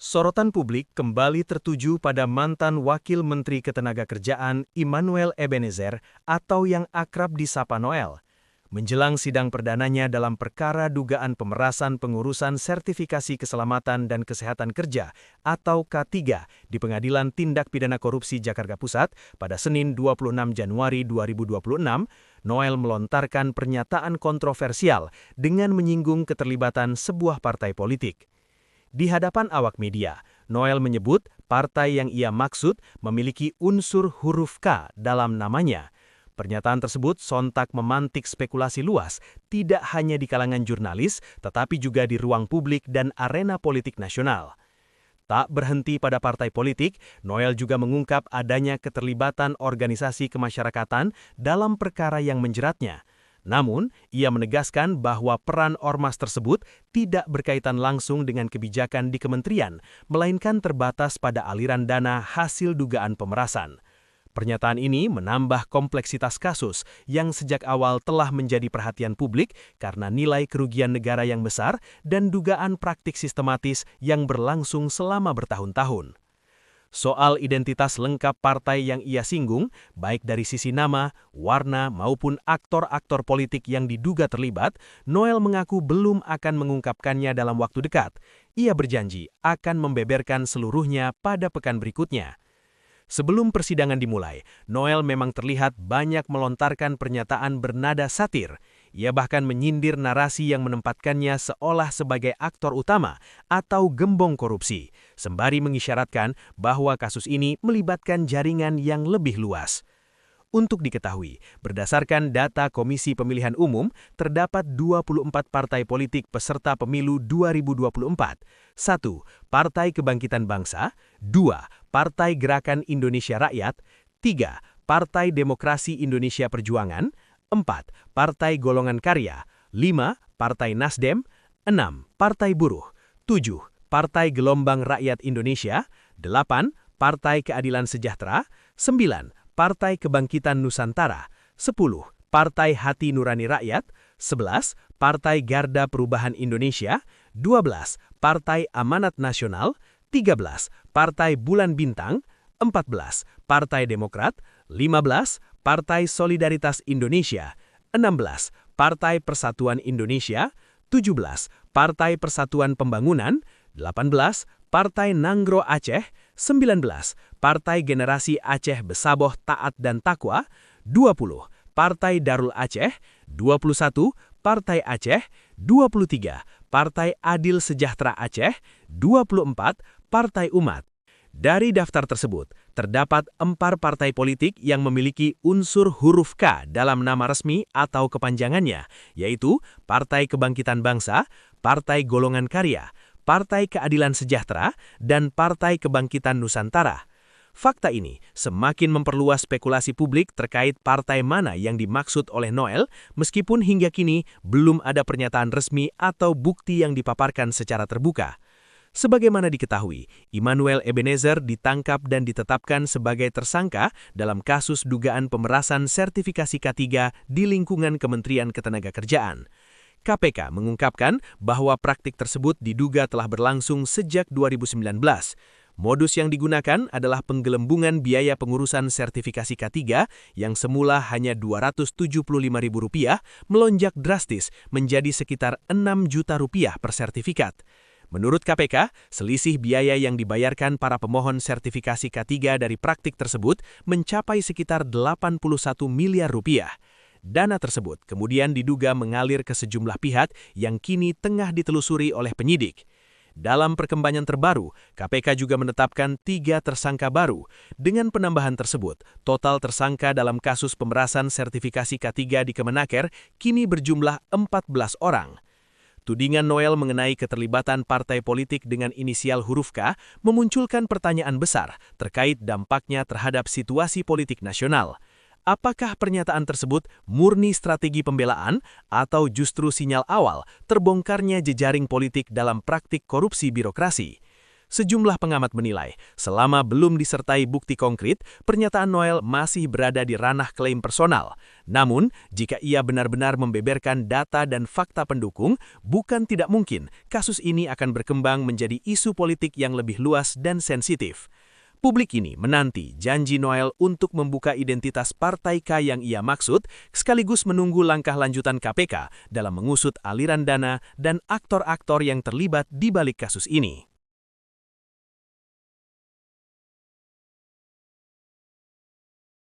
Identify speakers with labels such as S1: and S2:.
S1: Sorotan publik kembali tertuju pada mantan Wakil Menteri Ketenagakerjaan Immanuel Ebenezer atau yang akrab disapa Noel. Menjelang sidang perdananya dalam perkara dugaan pemerasan pengurusan sertifikasi keselamatan dan kesehatan kerja atau K3 di Pengadilan Tindak Pidana Korupsi Jakarta Pusat pada Senin 26 Januari 2026, Noel melontarkan pernyataan kontroversial dengan menyinggung keterlibatan sebuah partai politik. Di hadapan awak media, Noel menyebut partai yang ia maksud memiliki unsur huruf K dalam namanya. Pernyataan tersebut sontak memantik spekulasi luas, tidak hanya di kalangan jurnalis, tetapi juga di ruang publik dan arena politik nasional. Tak berhenti pada partai politik, Noel juga mengungkap adanya keterlibatan organisasi kemasyarakatan dalam perkara yang menjeratnya. Namun, ia menegaskan bahwa peran ormas tersebut tidak berkaitan langsung dengan kebijakan di kementerian, melainkan terbatas pada aliran dana hasil dugaan pemerasan. Pernyataan ini menambah kompleksitas kasus yang sejak awal telah menjadi perhatian publik karena nilai kerugian negara yang besar dan dugaan praktik sistematis yang berlangsung selama bertahun-tahun. Soal identitas lengkap partai yang ia singgung, baik dari sisi nama, warna, maupun aktor-aktor politik yang diduga terlibat, Noel mengaku belum akan mengungkapkannya dalam waktu dekat. Ia berjanji akan membeberkan seluruhnya pada pekan berikutnya. Sebelum persidangan dimulai, Noel memang terlihat banyak melontarkan pernyataan bernada satir. Ia bahkan menyindir narasi yang menempatkannya seolah sebagai aktor utama atau gembong korupsi, sembari mengisyaratkan bahwa kasus ini melibatkan jaringan yang lebih luas. Untuk diketahui, berdasarkan data Komisi Pemilihan Umum, terdapat 24 partai politik peserta pemilu 2024. 1. Partai Kebangkitan Bangsa. 2. Partai Gerakan Indonesia Rakyat. 3. Partai Demokrasi Indonesia Perjuangan. 4. Partai Golongan Karya. 5. Partai Nasdem. 6. Partai Buruh. 7. Partai Gelombang Rakyat Indonesia. 8. Partai Keadilan Sejahtera. 9. Partai Kebangkitan Nusantara, 10. Partai Hati Nurani Rakyat, 11. Partai Garda Perubahan Indonesia, 12. Partai Amanat Nasional, 13. Partai Bulan Bintang, 14. Partai Demokrat, 15. Partai Solidaritas Indonesia, 16. Partai Persatuan Indonesia, 17. Partai Persatuan Pembangunan, 18. Partai Nanggro Aceh, 19. Partai Generasi Aceh Besaboh Taat dan Takwa, 20. Partai Darul Aceh, 21. Partai Aceh, 23. Partai Adil Sejahtera Aceh, 24. Partai Umat. Dari daftar tersebut, terdapat 4 partai politik yang memiliki unsur huruf K dalam nama resmi atau kepanjangannya, yaitu Partai Kebangkitan Bangsa, Partai Golongan Karya, Partai Keadilan Sejahtera, dan Partai Kebangkitan Nusantara. Fakta ini semakin memperluas spekulasi publik terkait partai mana yang dimaksud oleh Noel, meskipun hingga kini belum ada pernyataan resmi atau bukti yang dipaparkan secara terbuka. Sebagaimana diketahui, Immanuel Ebenezer ditangkap dan ditetapkan sebagai tersangka dalam kasus dugaan pemerasan sertifikasi K3 di lingkungan Kementerian Ketenagakerjaan. KPK mengungkapkan bahwa praktik tersebut diduga telah berlangsung sejak 2019. Modus yang digunakan adalah penggelembungan biaya pengurusan sertifikasi K3 yang semula hanya Rp275.000 melonjak drastis menjadi sekitar Rp6 juta per sertifikat. Menurut KPK, selisih biaya yang dibayarkan para pemohon sertifikasi K3 dari praktik tersebut mencapai sekitar Rp81 miliar. Dana tersebut kemudian diduga mengalir ke sejumlah pihak yang kini tengah ditelusuri oleh penyidik. Dalam perkembangan terbaru, KPK juga menetapkan 3 tersangka baru. Dengan penambahan tersebut, total tersangka dalam kasus pemerasan sertifikasi K3 di Kemenaker kini berjumlah 14 orang. Tudingan Noel mengenai keterlibatan partai politik dengan inisial huruf K memunculkan pertanyaan besar terkait dampaknya terhadap situasi politik nasional. Apakah pernyataan tersebut murni strategi pembelaan atau justru sinyal awal terbongkarnya jejaring politik dalam praktik korupsi birokrasi? Sejumlah pengamat menilai, selama belum disertai bukti konkret, pernyataan Noel masih berada di ranah klaim personal. Namun, jika ia benar-benar membeberkan data dan fakta pendukung, bukan tidak mungkin kasus ini akan berkembang menjadi isu politik yang lebih luas dan sensitif. Publik ini menanti janji Noel untuk membuka identitas Partai K yang ia maksud, sekaligus menunggu langkah lanjutan KPK dalam mengusut aliran dana dan aktor-aktor yang terlibat di balik kasus ini.